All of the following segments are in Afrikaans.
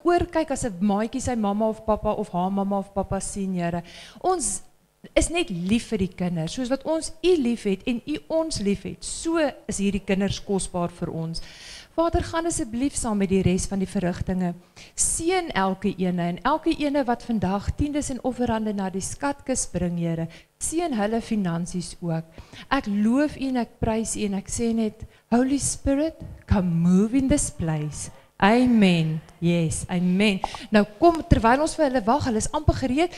oorkyk as 'n maatjie sy mamma of pappa of haar mamma of pappa sien, Here. Ons is net lief vir die kinders, soos wat ons U lief het en U ons lief het, so is hierdie kinders kosbaar vir ons. Vader, gaan asseblief saam met die res van die verrigtinge, seën elke ene, en elke ene wat vandag tiendes en offerande na die skatkis bring, Here, seën hulle finansies ook. Ek loof U en ek prys U en ek sê net, Holy Spirit, come move in this place. Amen. Yes, amen. Nou kom, terwyl ons vir hulle wag, hulle is amper gereed,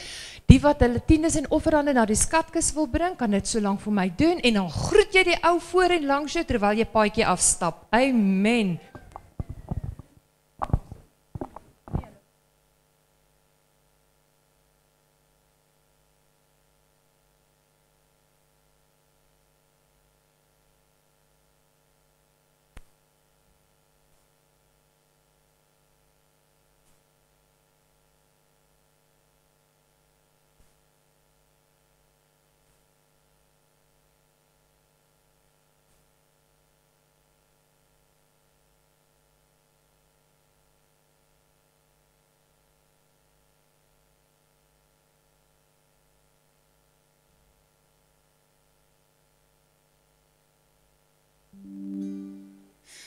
die wat hulle tiendes en offerande na die skatkis wil bring, kan dit so lank vir my doen, en dan groet jy die ou voor en langs jou, terwyl jy paadjie afstap. Amen.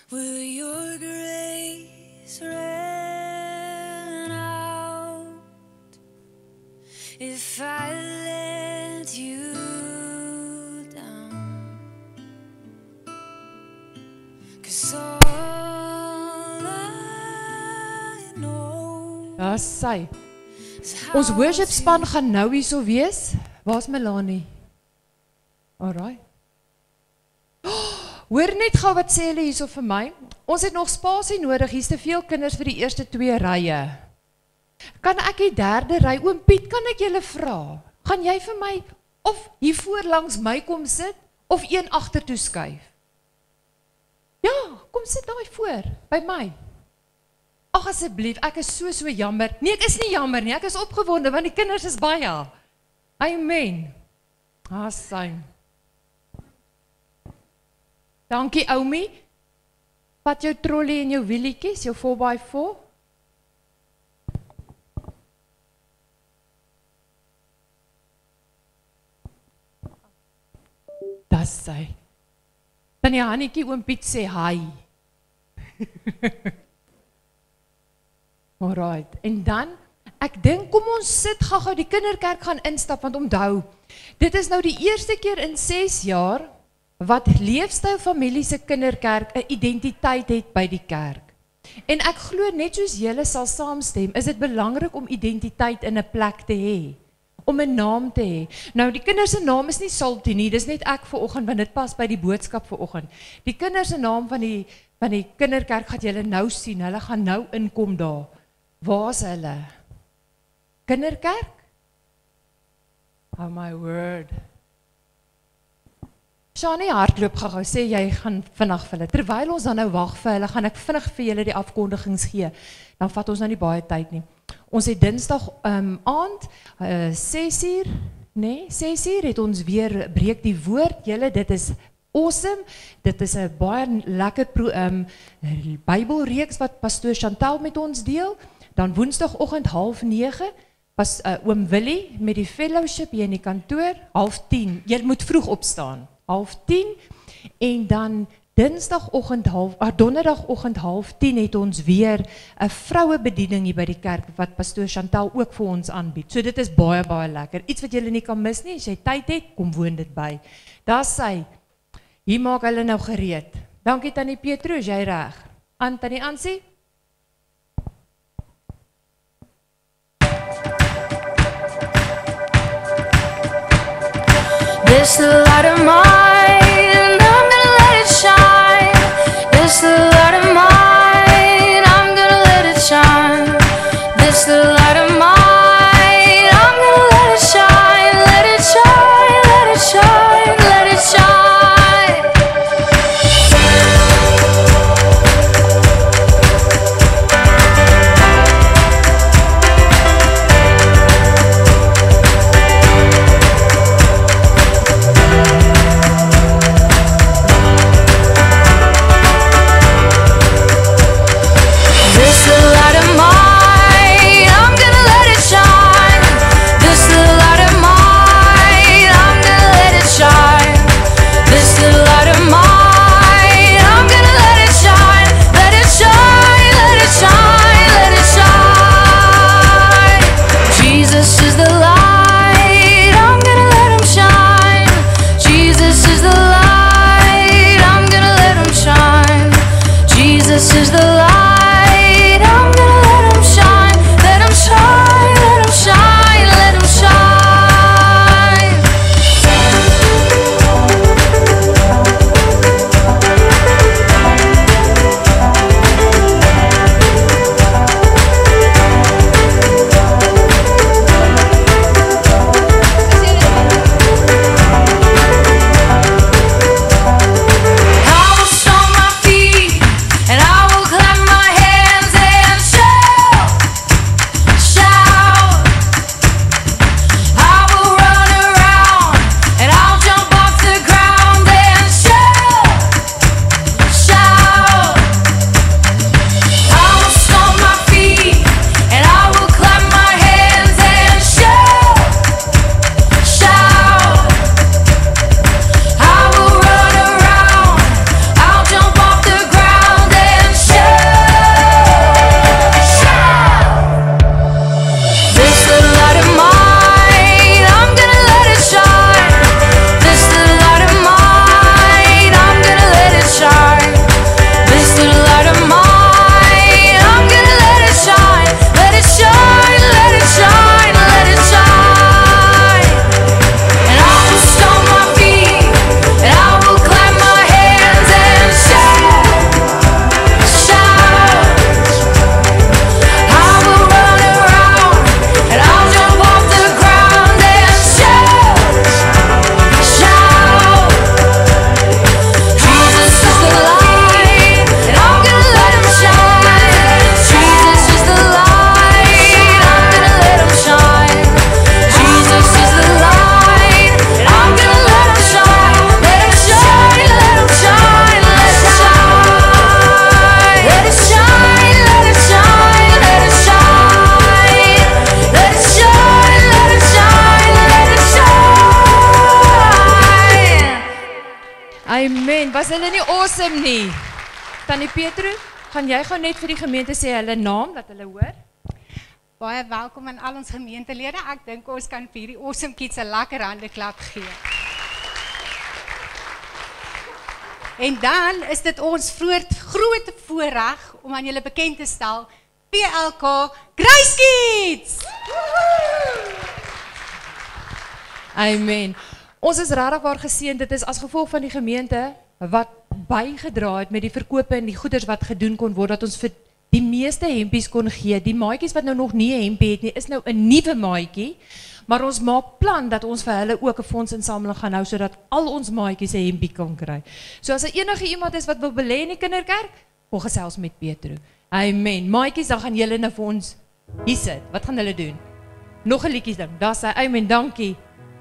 Will your grace run out if I let you down? 'Cause all I know Daar sy. Ons worship span gaan nou hierso wees. Waar's Melanie? Alright. Hoor net gou wat sê hulle hierso vir my. Ons het nog spasie nodig, hier's te veel kinders vir die eerste 2 rye. Kan ek die 3de ry? Oom Piet, kan ek julle vra? Gaan jy vir my of hier voor langs my kom sit, of een agtertoe skuif? Ja, kom sit daai voor, by my. Ag asseblief, ek is so jammer. Nee, ek is nie jammer nie, ek is opgewonde, want die kinders is baie. Amen. Sy. Dankie, Oumi. Vat jou trolley en jou wielietjies, jou 4x4. Dis sy. Tannie Hannetjie, oom Piet sê hi. Alright, en dan, ek dink, kom ons sit gou-gou, die kinderkerk gaan instap, want onthou, dit is nou die eerste keer in 6 jaar, wat Leefstyl Familie se kinderkerk 'n identiteit het by die kerk. En ek glo net soos julle sal saamstem, is dit belangrik om identiteit in 'n plek te hê, om 'n naam te hê. Nou die kinders se naam is nie Salty nie, dis net ek vanoggend, want dit pas by die boodskap vanoggend. Die kinders se naam van die kinderkerk gaan julle nou sien, hulle gaan nou inkom daar. Waar's hulle? Kinderkerk? Oh my word. Shani hardloop gou, sê jy gaan vinnig vir hulle. Terwyl ons dan nou wag vir hulle, gaan ek vinnig vir julle die afkondigings gee. Dan vat ons nou nie baie tyd nie. Ons het Dinsdag aand 6uur, nee, 6uur het ons weer breek die woord. Julle, dit is awesome. Dit is 'n baie lekker Bybelreeks wat pastoor Chantal met ons deel. Dan Woensdagoggend 8:30 pas oom Willie met die fellowship hier in die kantoor 9:30. Jy moet vroeg opstaan. 9:30 en dan Donderdagoggend 9:30 het ons weer 'n vrouebediening hier by die kerk wat pastoor Chantal ook vir ons aanbied. So dit is baie lekker. Iets wat jy nie kan mis nie, as jy tyd het, kom woon dit by. Daar's sy. Hier maak hulle nou gereed. Dankie tannie Petrus, jy reg. Aan tannie Ansie. This the light of mine, I'm gonna let it shine. This the light of mine, I'm gonna let it shine. This the light of mine, I'm gonna let it shine. Let it shine, let it shine, let it shine. Was hulle nie awesome nie? Tannie Petro, gaan jy gou net vir die gemeente sê hulle naam, dat hulle hoor? Baie welkom aan al ons gemeentelede. Ek dink ons kan vir hierdie awesome kids 'n lekker handeklap gee. En dan is dit ons groot voorreg om aan julle bekend te stel, PLK Grace Kids! Amen. Ons is regtig waar geseën, dit is as gevolg van die gemeente wat bygedra het met die verkope en die goeders wat gedoen kon word, dat ons vir die meeste hempies kon gee. Die maatjies wat nou nog nie 'n hempie het nie, is nou 'n nuwe maatjie, maar ons maak plan dat ons vir hulle ook 'n fondsinsameling gaan hou, sodat al ons maatjies 'n hempie kan kry. So as enige iemand is wat wil belê in die kinderkerk, kom gesels met Petro. Amen. Maatjies, dan gaan julle nou vir ons hier sit. Wat gaan hulle doen? Nog 'n liedjie ding. Daar's hy. Amen. Dankie. Vir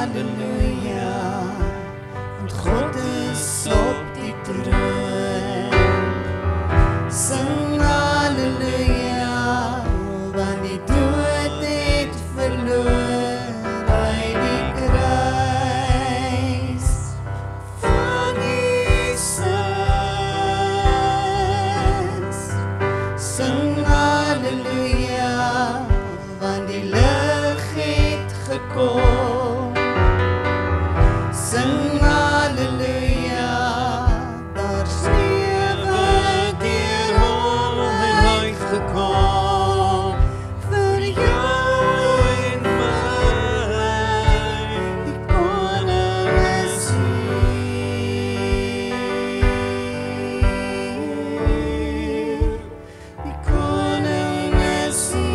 halleluja, want God is op die troon. Sing halleluja, want die dood het verloor by die kruis van Jesus. Sing halleluja, want die lig het gekom. Sing halleluja, daar sneeuwe deur hom en hy het gekom. Vir jou en my, die koning is hier. Die koning is hier.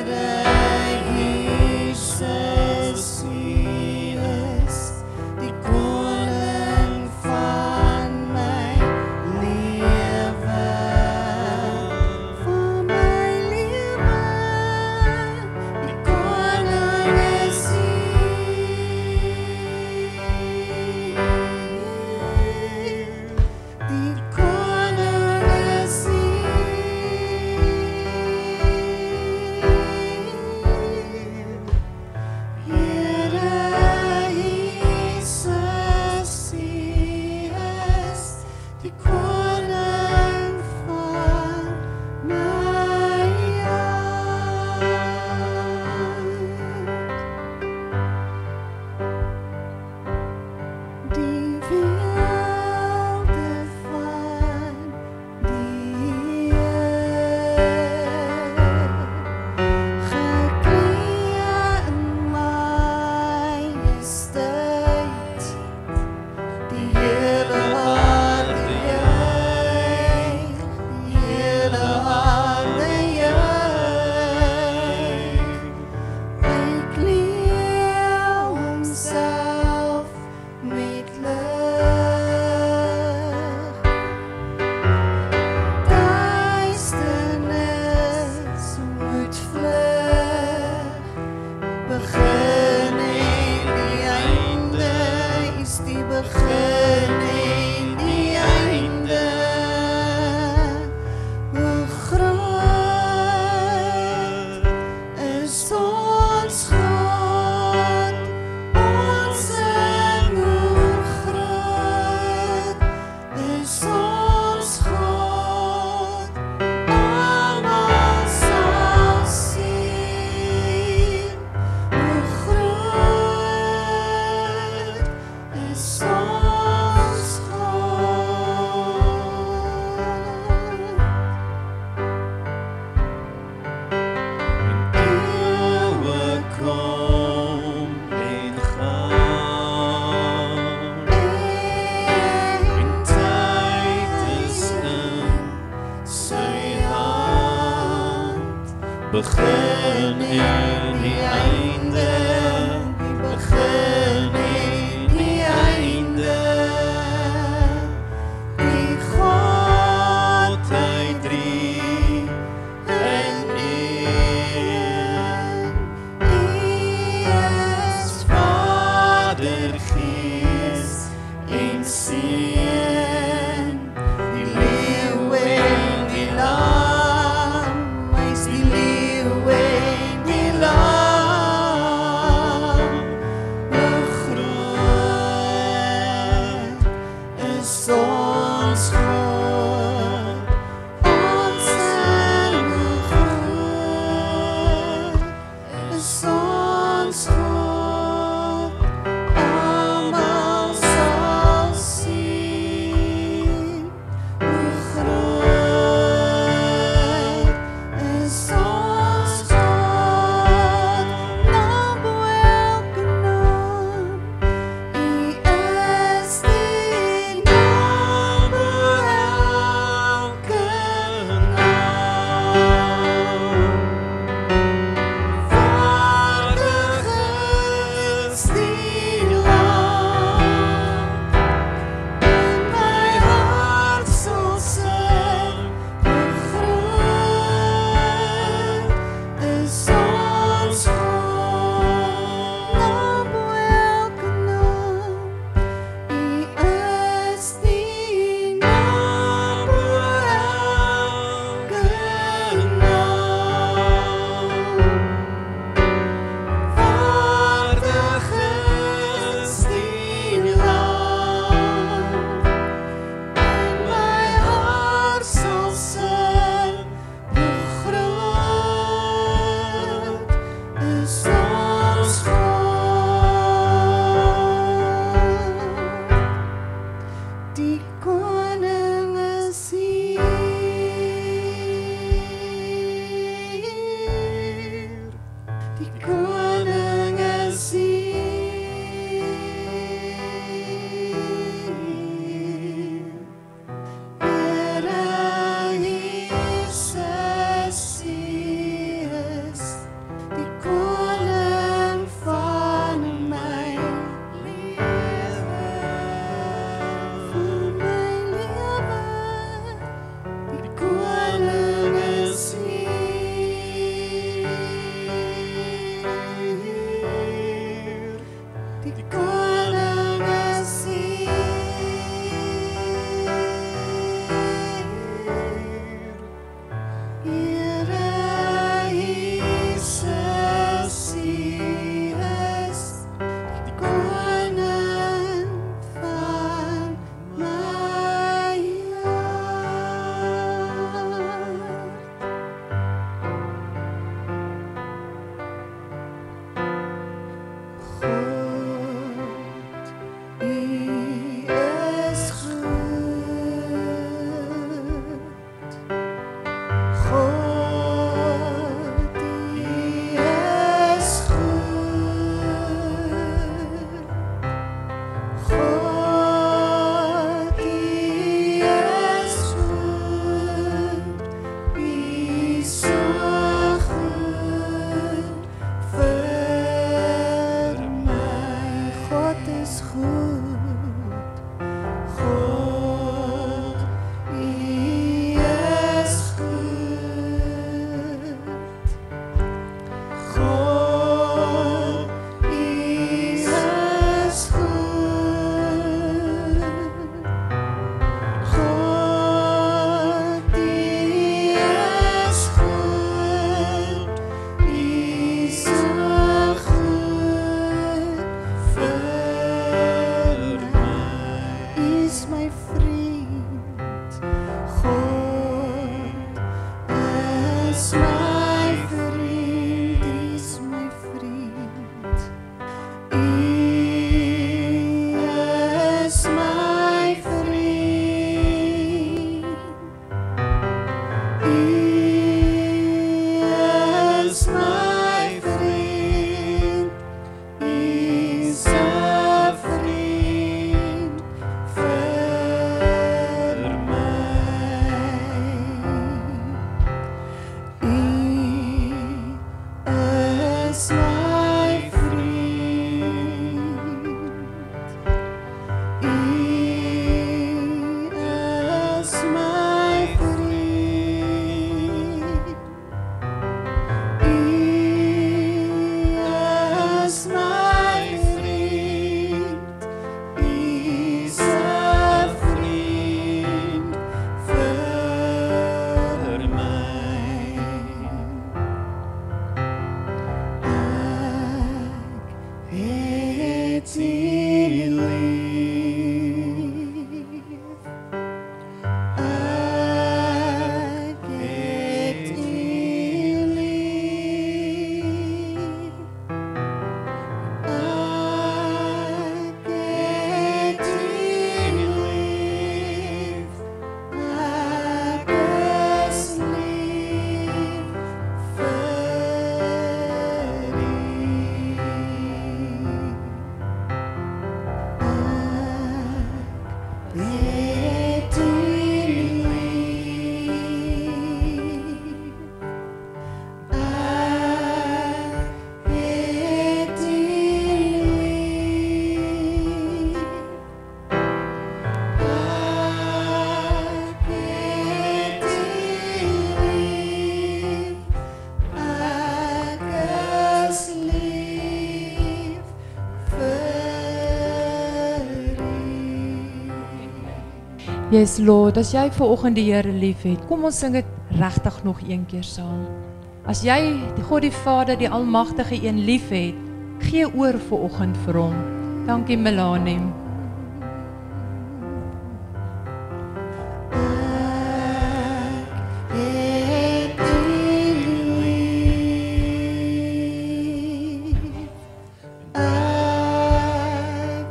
Here Jesus, U is die koning van my lewe. Van my lewe, die koning is hier. Die koning is hier. Here Jesus, U is die koning van my hart. Die wilde van die Heer, geklee in majesteit, die hele aarde juig, die hele aarde juig. Hy klee homself met lig. Duisternis moet vlug. Begin en die einde is die begin en die einde. Hoe groot is ons God, ons sing hoe groot is ons God. Almal sal sien, hoe groot is ons God. Eeuwe kom en gaan, en tyd is in sy hand. Begin en die einde, die begin en die einde. Die Godheid drie in een. U is Vader, Gees en Seun. Die leeu en die lam, hy is die leeu en die lam. is my vriend, is 'n vriend vir my. Is my vriend, is my vriend, is my vriend, is 'n vriend vir my. Het U lief, ek het U lief, ek het U lief, ek is lief vir U. Het U lief, ek het U lief, ek het U lief, ek is lief vir U. Yes Lord, as jy vanoggend die Here liefhet, kom ons sing dit regtig nog een keer saam. As jy God die Vader, die Almagtige Een liefhet, gee oor vanoggend vir hom. Dankie Melanie. Het U lief, ek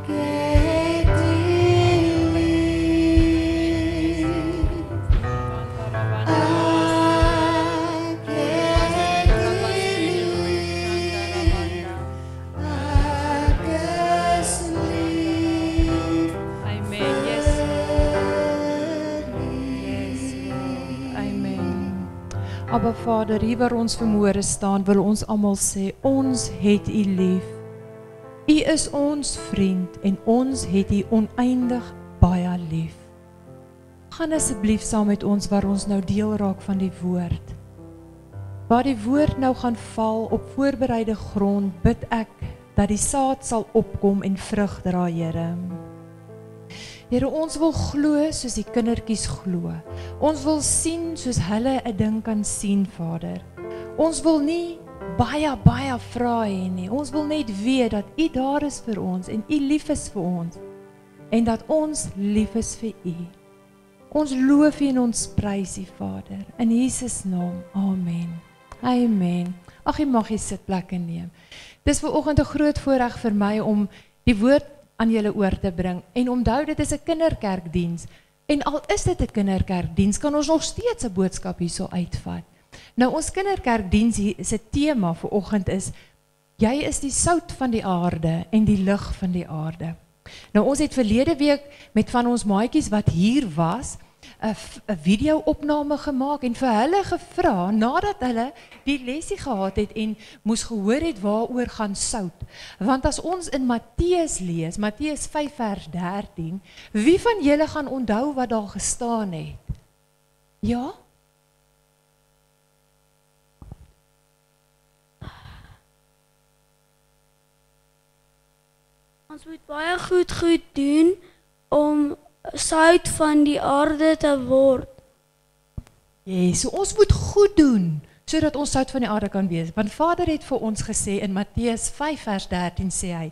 het U lief, ek het U lief, ek is lief Amen. Yes. Amen. Abba Vader, hier waar ons vanmôre staan, wil ons almal sê, ons het U lief. U is ons vriend en ons het U oneindig baie lief. Gaan asseblief saam met ons waar ons nou deel raak van die woord. Waar die woord nou gaan val op voorbereide grond, bid ek dat die saad sal opkom en vrug dra, Here. Here, ons wil glo soos die kindertjies glo. Ons wil sien soos hulle 'n ding kan sien, Vader. Ons wil nie baie vra hê nie. Ons wil net weet dat U daar is vir ons en U lief is vir ons en dat ons lief is vir U. Ons loof U en ons prys U, Vader. In Jesus naam. Amen. Amen. Ag, jy mag jy sitplek inneem. Dis vanoggend 'n groot voorreg vir my om die woord aan julle oor te bring. En onthou, dit is 'n kinderkerkdiens. En al is dit 'n kinderkerkdiens, kan ons nog steeds 'n boodskap hierso uitvat. Nou, ons kinderkerkdiens se tema vanoggend is: jy is die sout van die aarde en die lig van die aarde. Nou, ons het verlede week met van ons maatjies wat hier was, 'n video-opname gemaak en vir hulle gevra, nadat hulle die lesie gehad het en moes gehoor het waaroor gaan sout. Want as ons in Matteus lees, Matteus 5 vers 13, wie van julle gaan onthou wat daar gestaan het? Ja? Ons moet baie goed doen om sout van die aarde te word. Yes, so ons moet goed doen, sodat ons sout van die aarde kan wees. Want Vader het vir ons gesê in Matteus 5 vers 13 sê hy,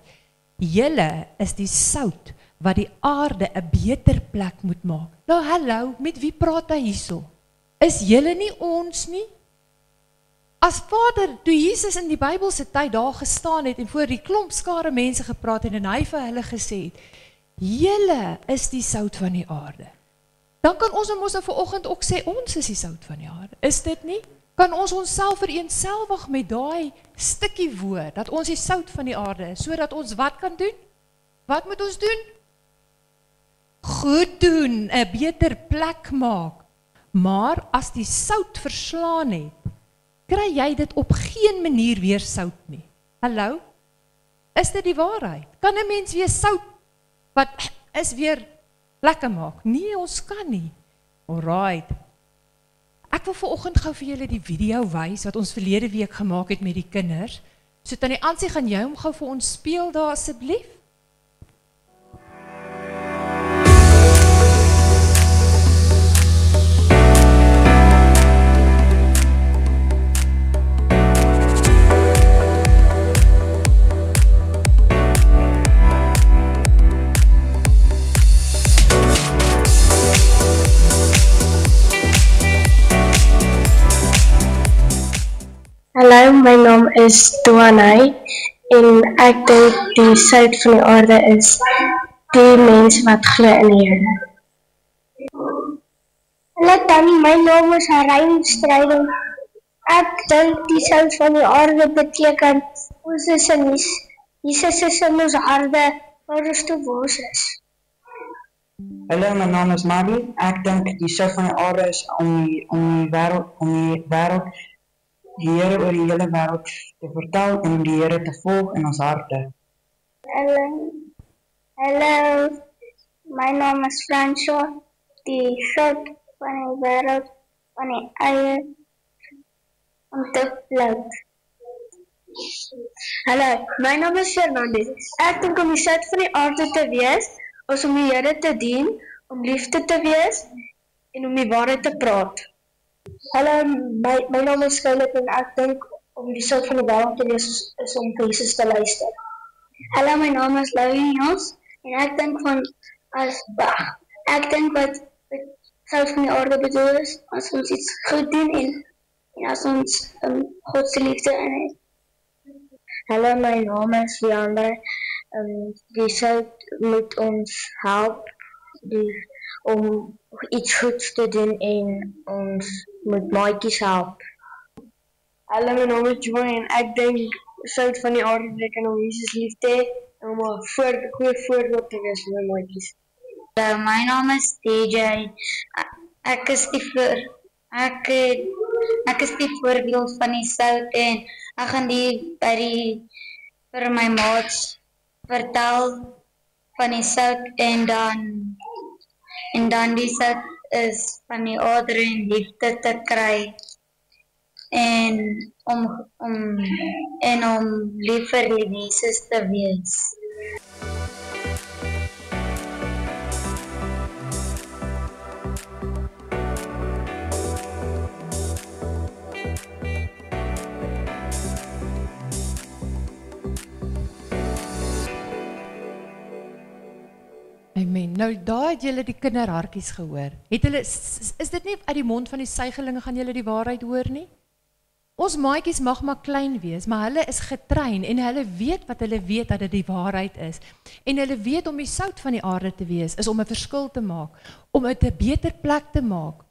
julle is die sout wat die aarde 'n beter plek moet maak. Nou hallo, met wie praat hy hierso? Is julle nie ons nie? As Vader, toe Jesus in die Bybelse tyd daar gestaan het en voor die klomp skare mense gepraat het en hy vir hulle gesê het, julle is die sout van die aarde. dan kan ons mos vanoggend ook sê, ons is die sout van die aarde. Is dit nie? Kan ons onsself vereenselwig met daai stukkie woord, dat ons die sout van die aarde is, sodat ons wat kan doen? Wat moet ons doen? Goed doen, 'n beter plek maak. Maar as die sout verslaan het, kry jy dit op geen manier weer sout nie. Hallo? Is dit die waarheid? Kan 'n mens weer sout wat is weer lekker maak? Nee, ons kan nie. Alright. Ek wil vanoggend gou vir julle die video wys wat ons verlede week gemaak het met die kinders. So Tannie Ansie, gaan jy hom gou vir ons speel daar asseblief? Hallo, my naam is Duanay en ek dink die sout van die aarde is die mens wat glo in die Here. Hallo Tannie, my naam is Haryn Strydom. Ek dink die sout van die aarde beteken ons is in Jesus is in ons harte waar ons te wors is. Hallo, my naam is Maggie. Ek dink die sout van die aarde is om die wêreld die Here oor die hele wêreld te vertel en om die Here te volg in ons harte. Hallo, my naam is François. Die sout van die wêreld van die eie om te float. Hallo, my naam is Fernandez. Ek dink om die sout van die aarde te wees, is om die Here te dien, om liefde te wees en om die waarheid te praat. Hallo, my naam is Skylik en ek dink om die sout van die wêreld te wees is om vir Jesus te luister. Hallo, my naam is Louie Jos en ek dink wat sout van die aarde bedoel is, as ons iets goed doen en as ons God se liefde in het. Hallo, my naam is Leander. Die sout moet ons help om iets goeds te doen en ons moet maatjies help. Hallo, my naam is Joy en ek dink sout van die aarde beteken om Jesus lief te hê en om 'n goeie voorbeeld te wees vir my maatjies. My naam is DJ. Ek is die voorbeeld van die sout en ek gaan vir my maats vertel van die sout en dan die sout is van die aarde en liefde te kry en om lief vir Jesus te wees. Amen. Nou daar het julle die kinderhartjies gehoor. Is dit nie uit die mond van die suigelinge gaan julle die waarheid hoor nie? Ons maatjies mag maar klein wees, maar hulle is getrein en hulle weet wat hulle weet dat dit die waarheid is. En hulle weet om die sout van die aarde te wees, is om 'n verskil te maak, om dit 'n beter plek te maak.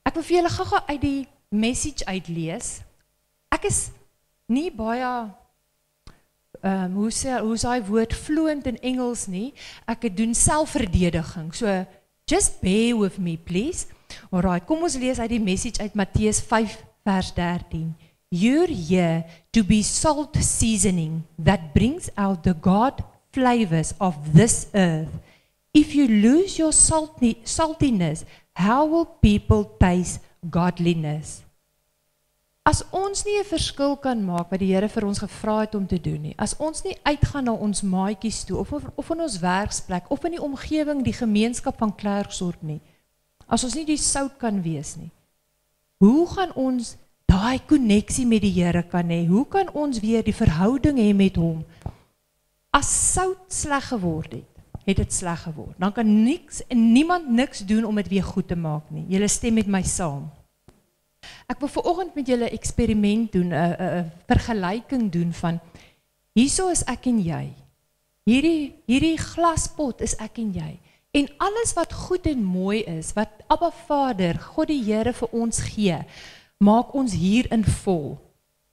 Ek wil vir julle gou uit die message uitlees. Ek is nie baie hoe is hy woord fluent in Engels nie. Ek doen selfverdediging. So just bear with me please. Alright, kom ons lees uit die message uit Matteus 5 vers 13. You're here to be salt seasoning that brings out the God flavors of this earth. If you lose your saltiness, how will people taste godliness? As ons nie 'n verskil kan maak wat die Here vir ons gevra het om te doen nie, as ons nie uitgaan na ons maatjies toe, of in ons werksplek, of in die omgewing, die gemeenskap van Klerksdorp nie, as ons nie die sout kan wees nie, hoe gaan ons daai koneksie met die Here kan hê? Hoe kan ons weer die verhouding hê met hom? As sout sleg geword het dit sleg geword. Dan kan niemand niks doen om dit weer goed te maak nie. Julle stem met my saam. Ek wil vanoggend met julle 'n eksperiment doen, 'n vergelyking doen van hierso is ek en jy. Hierdie glaspot is ek en jy. En alles wat goed en mooi is, wat Abba Vader, God die Here vir ons gee, maak ons hierin vol,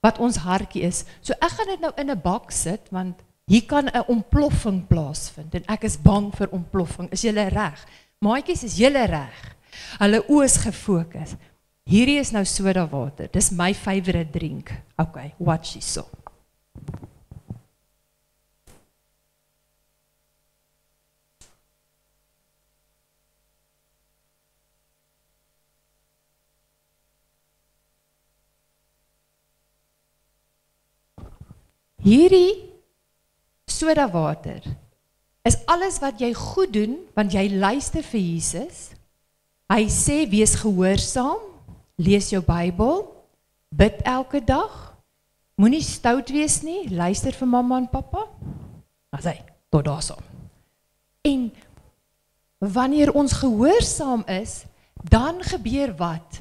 wat ons hartjie is. So ek gaan dit nou in 'n bak sit, want hier kan 'n ontploffing plaasvind, en ek is bang vir ontploffing. Is julle reg? Maatjies, is julle reg? Hulle oë is gefokus. Hierdie is nou soda water, dis my favorite drink. Okay, watch hierso. Hierdie soda water is alles wat jy goed doen, want jy luister vir Jesus. Hy sê, wees gehoorsaam, lees jou Bybel, bid elke dag, moenie stout wees nie, luister vir mamma en pappa. As hy, tot daarso. En wanneer ons gehoorsaam is, dan gebeur wat?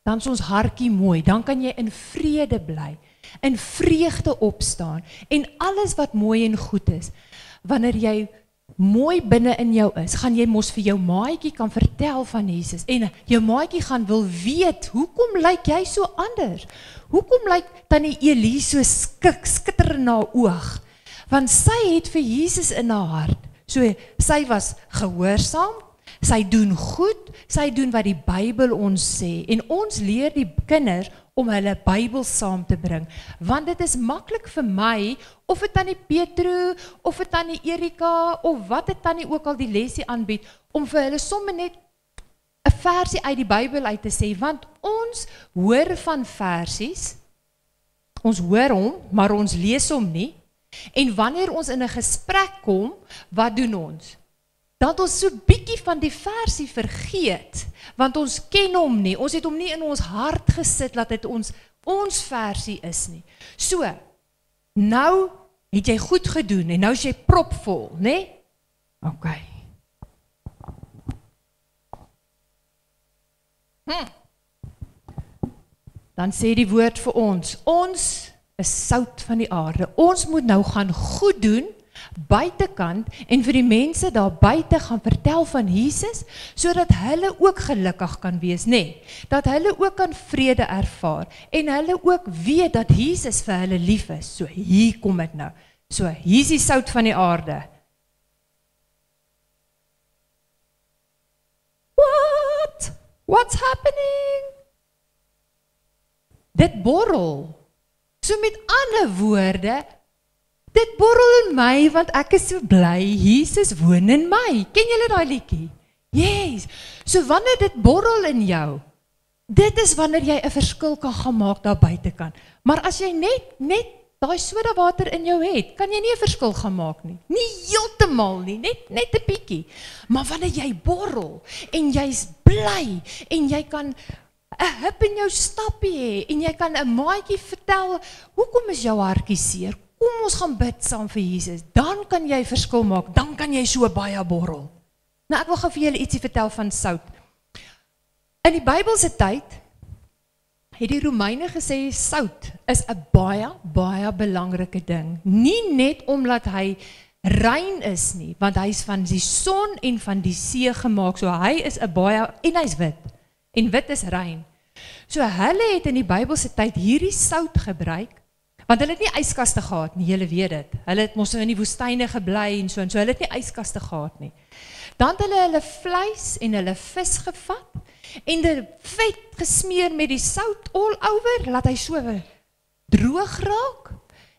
Dan is ons hartjie mooi, dan kan jy in vrede bly, in vreugde opstaan, en alles wat mooi en goed is, wanneer jy mooi binne in jou is, gaan jy mos vir jou maatjie kan vertel van Jesus, en jou maatjie gaan wil weet, hoekom lyk jy so anders? Hoekom lyk tannie Elie so skitter in haar oog? Want sy het vir Jesus in haar hart, so sy was gehoorsaam, sy doen goed, sy doen wat die Bybel ons sê, en ons leer die kinders om hulle Bybel saam te bring, want dit is maklik vir my, of het tannie Petro, of het tannie Erika, of wat het tannie ook al die lesie aanbied, om vir hulle somme net 'n versie uit die Bybel uit te sê, want ons hoor van versies, ons hoor hom, maar ons lees hom nie, en wanneer ons in 'n gesprek kom, wat doen ons? Dat ons so bietjie van die versie vergeet, want ons ken hom nie, ons het hom nie in ons hart gesit, dat dit ons versie is nie. So, nou het jy goed gedoen, en nou is jy propvol, né? Ok. Dan sê die woord vir ons is sout van die aarde, ons moet nou gaan goed doen, buitekant, en vir die mense daar buite gaan vertel van Jesus, sodat hulle ook gelukkig kan wees, nee, dat hulle ook kan vrede ervaar, en hulle ook weet dat Jesus vir hulle lief is. So hier kom dit nou, so hier is die sout van die aarde. What's happening? Dit borrel. So met ander woorde, dit borrel in my, want ek is so bly, Jesus woon in my. Ken julle daai liedjie? Yes. So wanneer dit borrel in jou, dit is wanneer jy 'n verskil kan gaan maak daar buitekant. Maar as jy net daai soda water in jou het, kan jy nie 'n verskil gaan maak nie. Nie heeltemal nie, net 'n bietjie. Maar wanneer jy borrel, en jy's bly, en jy kan 'n hip in jou stappie hê, en jy kan 'n maatjie vertel, hoekom is jou hartjie seer? Kom ons gaan bid saam vir Jesus, dan kan jy verskil maak, dan kan jy so baie borrel. Nou ek wil gou vir julle ietsie vertel van sout. In die Bybelse tyd, het die Romeine gesê, sout is 'n baie belangrike ding. Nie net omdat hy rein is nie, want hy is van die son en van die see gemaak, so hy is 'n baie, en hy's wit, en wit is rein. So hulle het in die Bybelse tyd hierdie sout gebruik, want hulle het nie yskaste gehad nie, julle weet dit. Hulle het mos in die woestyne gebly en so hulle het nie yskaste gehad nie. Dan het hulle vleis en hulle vis gevat, en die vet gesmeer met die sout all over, laat hy so droog raak,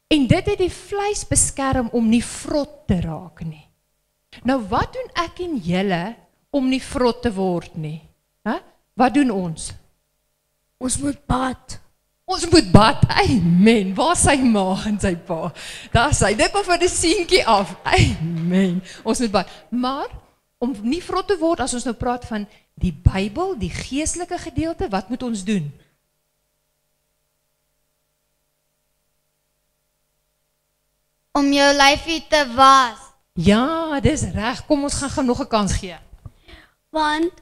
en dit het die vleis beskerm om nie vrot te raak nie. Nou wat doen ek en julle om nie vrot te word nie? Wat doen ons? Ons moet bad. Ons moet bad, amen, waar sy ma en sy pa, daar sy, dit kom van die seentjie af, amen, ons moet bad, maar, om nie vrot te word, as ons nou praat van die Bybel, die geestelike gedeelte, wat moet ons doen? Om jou lyfie te was. Ja, dis reg, kom ons gaan nog 'n kans gee. Want,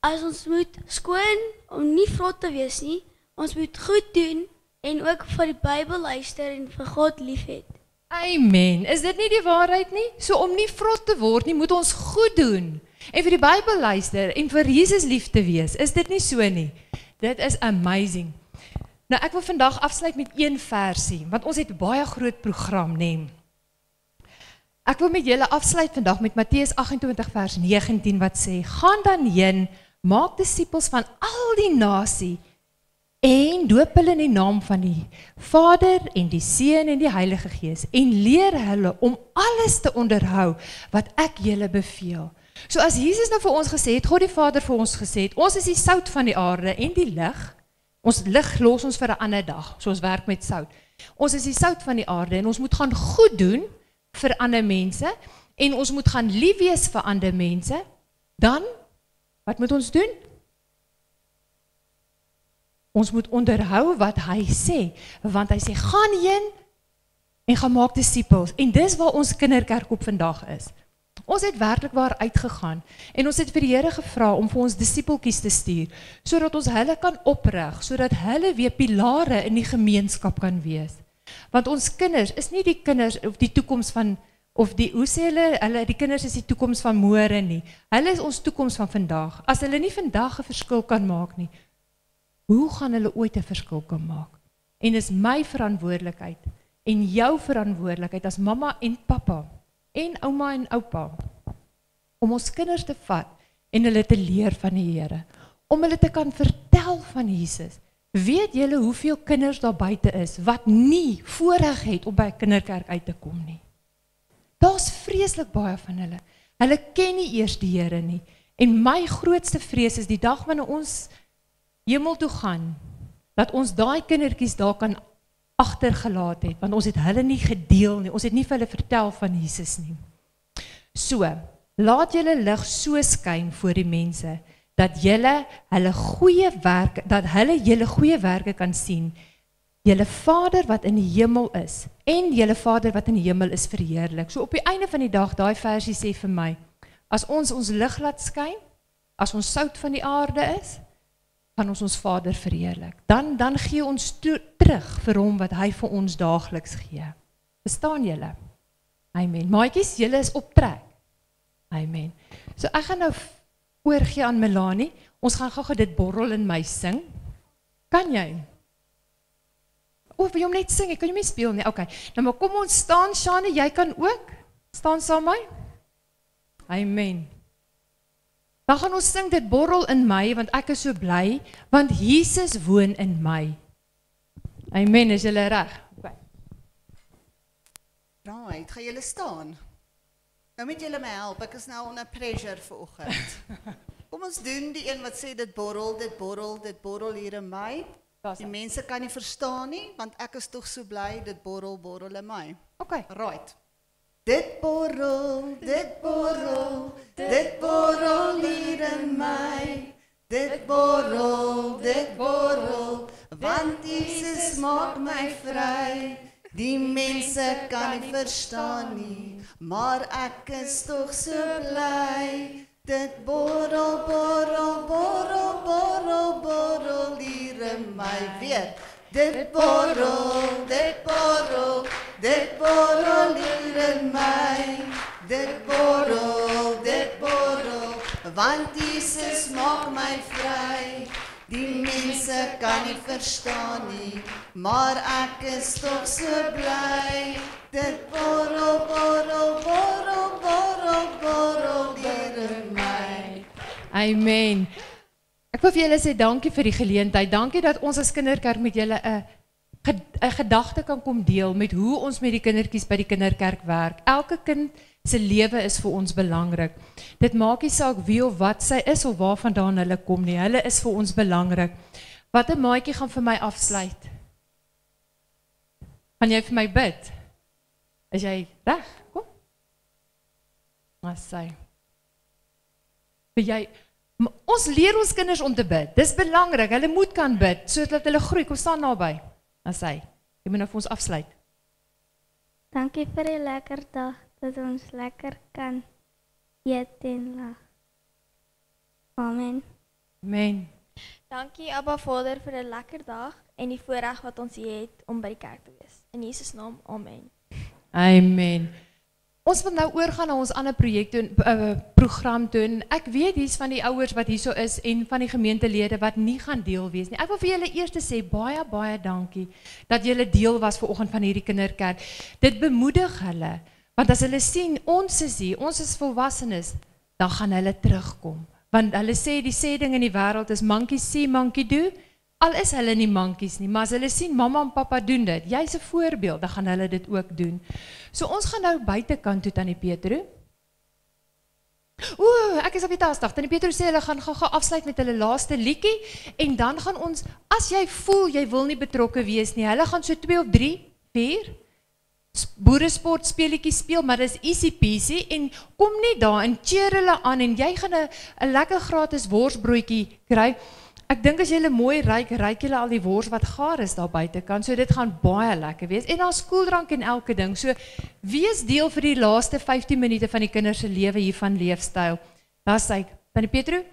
as ons moet skoon, om nie vrot te wees nie, ons moet goed doen, en ook vir die Bybel luister, en vir God lief het. Amen, is dit nie die waarheid nie? So om nie vrot te word nie, moet ons goed doen. En vir die Bybel luister en vir Jesus lief te wees, is dit nie so nie. Dit is amazing. Nou ek wil vandag afsluit met een versie, want ons het 'n baie groot program, nee. Ek wil met julle afsluit vandag met Matteus 28 vers 19 wat sê, gaan dan heen, maak disippels van al die nasie en doop hulle in die naam van die Vader en die Seun en die Heilige Gees en leer hulle om alles te onderhou wat ek julle beveel. So as Jesus nou vir ons gesê het, God die Vader vir ons gesê het, ons is die sout van die aarde en die lig. Ons lig los ons vir 'n ander dag, so ons werk met sout. Ons is die sout van die aarde en ons moet gaan goed doen vir ander mense en ons moet gaan lief wees vir ander mense. Dan, wat moet ons doen? Ons moet onderhou wat hy sê, want hy sê, gaan heen en gaan maak disippels. En dis waar ons kinderkerk op vandag is. Ons het werklik waar uitgegaan en ons het vir die Here gevra om vir ons disippeltjies te stuur, sodat ons hulle kan oprig, sodat hulle weer pilare in die gemeenskap kan wees. Want ons kinders is nie die kinders of die toekoms van, of die, hoe sê hulle, die kinders is die toekoms van môre nie. Hulle is ons toekoms van vandag. As hulle nie vandag 'n verskil kan maak nie, hoe gaan hulle ooit 'n verskil kan maak? En is my verantwoordelikheid en jou verantwoordelikheid as mamma en pappa en ouma en oupa, om ons kinders te vat en hulle te leer van die Here, om hulle te kan vertel van Jesus. Weet julle hoeveel kinders daar buite is, wat nie voorreg het om by 'n kinderkerk uit te kom nie? Daar's vreeslik baie van hulle. Hulle ken nie eers die Here nie. En my grootste vrees is die dag wanneer ons hemel toe gaan, dat ons daai kindertjies daar kan agtergelaat het, want ons het hulle nie gedeel nie, ons het nie vir hulle vertel van Jesus nie. So, laat julle lig so skyn voor die mense, dat julle hulle goeie werke kan sien, julle Vader wat in die hemel is, en julle Vader wat in die hemel is verheerlik. So op die einde van die dag, daai versie sê vir my, as ons lig laat skyn, as ons sout van die aarde is, gaan ons Vader verheerlik. Dan gee ons terug vir hom wat hy vir ons daagliks gee. Verstaan julle? Amen. Maatjies, julle is op trek. Amen. So ek gaan nou oorgee aan Melanie. Ons gaan gou dit borrel in my sing. Kan jy? Wil jy hom net sing? Ek kan jy nie speel nie. Okay. Nou maar kom ons staan, Shane, jy kan ook. Staan saam my. Amen. Dan gaan ons sing dit borrel in my, want ek is so bly, want Jesus woon in my. Amen, is julle reg? Okay. Right, gaan julle staan? Nou moet julle my help, ek is nou onder pressure vanoggend. Kom ons doen die een wat sê dit borrel hier in my. Die mense kan nie verstaan nie, want ek is tog so bly, dit borrel in my. Okay. Right. Dit borrel hier in my. Dit borrel, want Jesus maak my vry. Die mense kan nie verstaan nie, maar ek is tog so bly. Dit borrel hier in my weer. Dit borrel hier in my. Dit borrel, want Jesus maak my vry. Die mense kan nie verstaan nie, maar ek is tog so bly. Dit borrel hier in my. Amen. Ek wil vir julle sê dankie vir die geleentheid. Dankie dat ons as kinderkerk met julle 'n gedagte kan kom deel met hoe ons met die kindertjies by die kinderkerk werk. Elke kind se lewe is vir ons belangrik. Dit maak nie saak wie of wat sy is of waarvandaan hulle kom nie. Hulle is vir ons belangrik. Wat 'n maatjie gaan vir my afsluit? Gaan jy vir my bid? Is jy reg? Kom. Maar sy. Ons leer ons kinders om te bid. Dis belangrik. Hulle moet kan bid sodat hulle groei. Kom staan naby. Dan sy. Jy moet nou vir ons afsluit. Dankie vir die lekker dag dat ons lekker kan eet en lag. Amen. Amen. Dankie Abba Vader vir 'n lekker dag en die voorreg wat ons hier het om by die kerk te wees. In Jesus naam. Amen. Amen. Ons wil nou oorgaan na ons ander projek doen, program doen. Ek weet hier's van die ouers wat hierso is en van die gemeentelede wat nie gaan deel wees nie. Ek wil vir julle eers sê baie dankie dat julle deel was vanoggend van hierdie kinderkerk. Dit bemoedig hulle, want as hulle sien ons is hier, ons is volwassenes, dan gaan hulle terugkom. Want hulle sê die sê ding in die wêreld is monkey see, monkey do. Al is hulle nie monkeys nie, maar as hulle sien mamma en pappa doen dit, jy's 'n voorbeeld, dan gaan hulle dit ook doen. So ons gaan nou buitekant toe Tannie Petro. Ek is op die taasdag. Tannie Petro sê hulle gaan gou afsluit met hulle laaste liedjie en dan gaan ons, as jy voel jy wil nie betrokke wees nie, hulle gaan so 2 of 3, 4 boeresport speletjies speel, maar dis easy peasy en kom nie daar en cheer hulle aan en jy gaan 'n lekker gratis worsbroodjie kry. Ek dink as julle mooi ryk julle al die wors wat gaar is daar buitekant, so dit gaan baie lekker wees. En daar's koeldrank en elke ding. So wees deel vir die laaste 15 minute van die kinders se lewe hier van leefstyl. Daar's hy, Tannie Petro.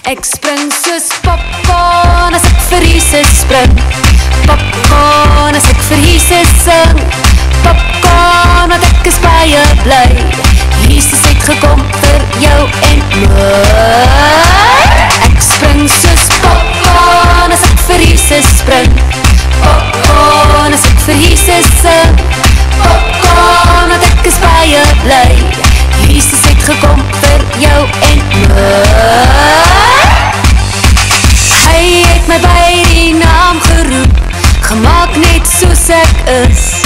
Ek spring soos popcorn as ek vir Jesus spring. Popcorn as ek vir Jesus sing. Popcorn want ek is baie bly. Jesus het gekom vir jou en my. Ek spring soos popcorn as ek vir Jesus spring. Popcorn as ek vir Jesus sing. Popcorn want ek is baie bly. Jesus het gekom vir jou en my. Hy het my by die naam geroep, gemaak net soos ek is.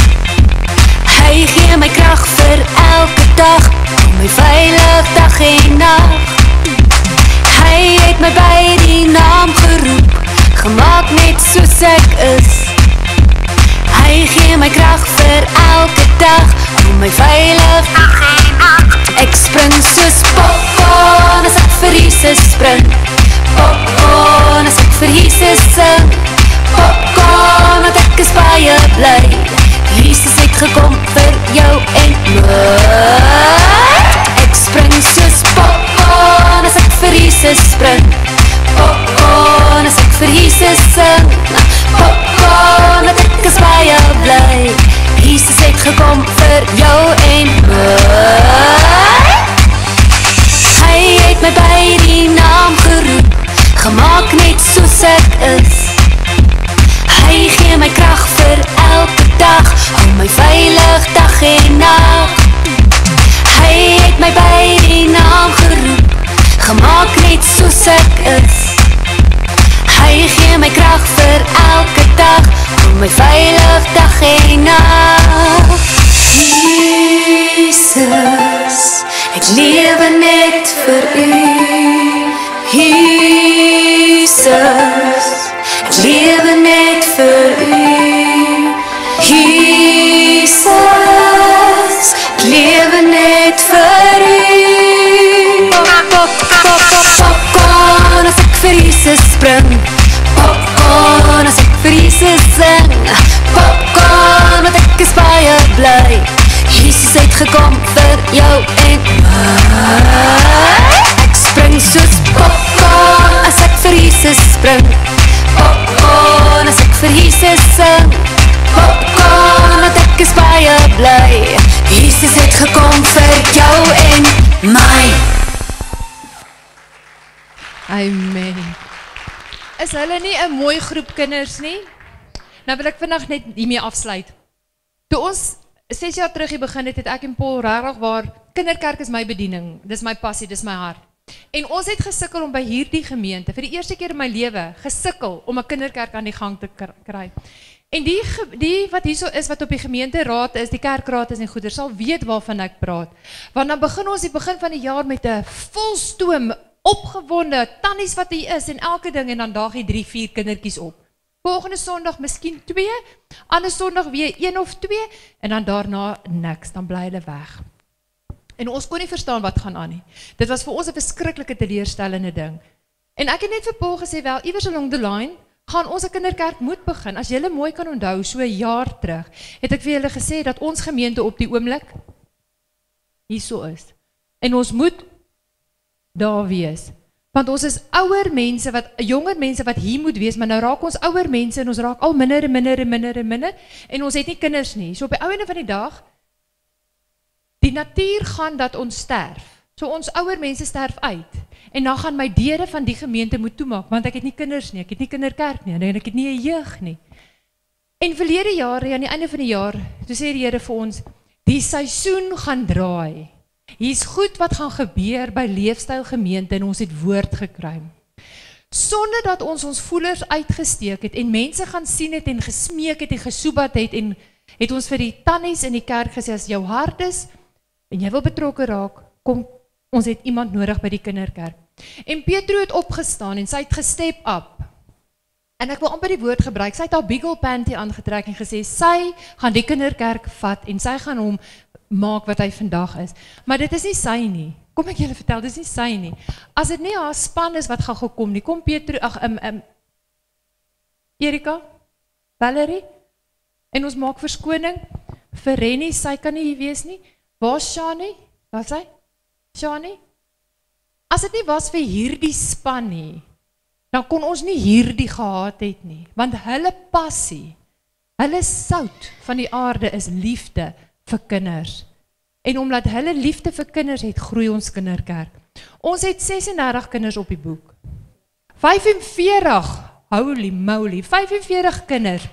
Hy gee my krag vir elke dag, hou my veilig dag en nag. Hy het my by die naam geroep, gemaak net soos ek is. Hy gee my krag vir elke dag, hou my veilig dag en nag. Ek spring soos popcorn as ek vir Jesus spring. Popcorn as ek vir Jesus sing. Popcorn want ek is baie bly. Jesus het gekom vir jou en my. Ek spring soos popcorn as ek vir Jesus spring. Popcorn as ek vir Jesus sing. Popcorn want ek is baie bly. Jesus het gekom vir jou en my. Hy het my by die naam geroep, gemaak net soos ek is. Hy gee my krag vir elke dag, hou my veilig dag en nag. Hy het my by die naam geroep, gemaak net soos ek is. Hy gee my krag vir elke dag, hou my veilig dag en nag. Jesus, ek lewe net vir u. Jesus, ek lewe net vir u. Jesus, ek lewe net vir u. Popcorn as ek vir Jesus spring. Popcorn as ek vir Jesus sing. Popcorn want ek is baie bly. Jesus het gekom vir jou en my. Ek spring soos popcorn as ek vir Jesus spring. Popcorn as ek vir Jesus sing. Popcorn want ek is baie bly. Jesus het gekom vir jou en my. Amen. Is hulle nie 'n mooi groep kinders nie? Nou wil ek vandag net hiermee afsluit. Toe ons 6 jaar terug hier begin het ek en Paul regtig waar kinderkerk is my bediening, dis my passie, dis my hart. En ons het gesukkel om by hierdie gemeente, vir die eerste keer in my lewe, gesukkel om 'n kinderkerk aan die gang te kry. En die wat hierso is, wat op die gemeenteraad is, die kerkraad is en goeder, sal weet waarvan ek praat. Want dan begin ons die begin van die jaar met 'n volstoom, opgewonde, tannies wat hier is en elke ding, en dan daag jy 3, 4 kindertjies op. Volgende Sondag miskien 2, ander Sondag weer 1 of 2, en dan daarna niks, dan bly hulle weg. En ons kon nie verstaan wat gaan aan nie. Dit was vir ons 'n verskriklike teleurstellende ding. En ek het net vir Paul gesê, wel, iewers along the line, gaan ons 'n kinderkerk moet begin. As julle mooi kan onthou, so 'n jaar terug, het ek vir julle gesê dat ons gemeente op die oomblik hierso is. En ons moet daar wees. Want ons is ouer mense, jonger mense wat hier moet wees, maar nou raak ons ouer mense en ons raak al minder en minder en minder en minder, en ons het nie kinders nie. So op die einde van die dag, die natuur gaan dat ons sterf. So ons ouer mense sterf uit. En dan gaan my deure van die gemeente moet toemaak, want ek het nie kinders nie, ek het nie kinderkerk nie, en ek het nie 'n jeug nie. En verlede jaar, aan die einde van die jaar, toe sê die Here vir ons, die seisoen gaan draai. Hier's goed wat gaan gebeur by Leefstyl Gemeente en ons het woord gekry. Sonder dat ons voelers uitgesteek het en mense gaan sien het en gesmeek het en gesoebat het en het ons vir die tannies in die kerk gesê, as jou hart is en jy wil betrokke raak, kom, ons het iemand nodig by die kinderkerk. En Petro het opgestaan en sy het gestep up. En ek wil amper die woord gebruik, sy het haar Beagle panty aangetrek en gesê, sy gaan die kinderkerk vat en sy gaan hom maak wat hy vandag is. Maar dit is nie sy nie. Kom ek julle vertel, dit is nie sy nie. As dit nie haar span is wat gaan gekom nie, kom Petro, Erika, Valerie, en ons maak verskoning vir Rennie, sy kan nie hier wees nie. Waar is Shani? Waar is sy? Shani? As dit nie was vir hierdie span nie, dan kon ons nie hierdie gehad het nie, want hulle passie, hulle sout van die aarde is liefde vir kinders. En omdat hulle liefde vir kinders het, groei ons kinderkerk. Ons het 36 kinders op die boek. 45, holy moly, 45 kinders.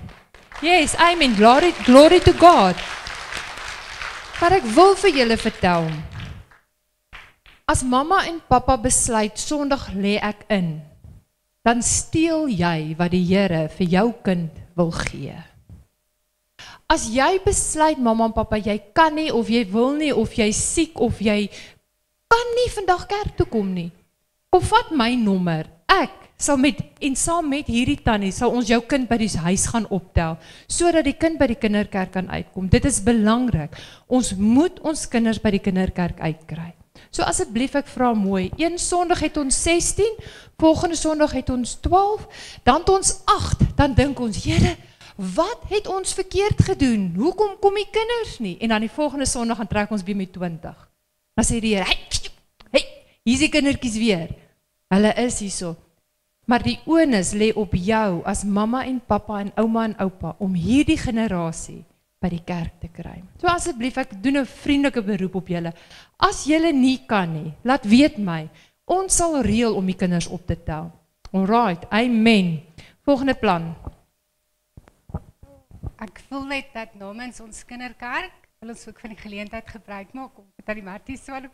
Yes, amen, glory to God. Maar ek wil vir julle vertel, as mamma en papa besluit, Sondag lê ek in, dan steel jy wat die Here vir jou kind wil gee. As jy besluit, mamma en papa, jy kan nie, of jy wil nie, of jy siek, of jy kan nie vandag kerk toe kom nie, kom vat my nommer, ek sal saam met hierdie tannie, sal ons jou kind by die huis gaan optel, sodat die kind by die kinderkerk kan uitkom. Dit is belangrik, ons moet ons kinders by die kinderkerk uitkry. So asseblief ek vra mooi, een Sondag het ons 16, volgende Sondag het ons 12, dan het ons 8, dan dink ons, Here, wat het ons verkeerd gedoen? Hoekom kom die kinders nie? En dan die volgende Sondag gaan trek ons weer met 20. Dan sê die Here, hey, hier is die kindertjies weer. Hulle is hier so. Maar die onus lê op jou as mamma en papa en ouma en oupa om hierdie generasie by die kerk te kry. So asseblief, ek doen 'n vriendelike beroep op julle. As julle nie kan nie, laat weet my. Ons sal reël om die kinders op te tel. Alright, amen. Volgende plan. Ek voel net dat namens ons kinderkerk wil ons ook van die geleentheid gebruik maak om met die Martie so 'n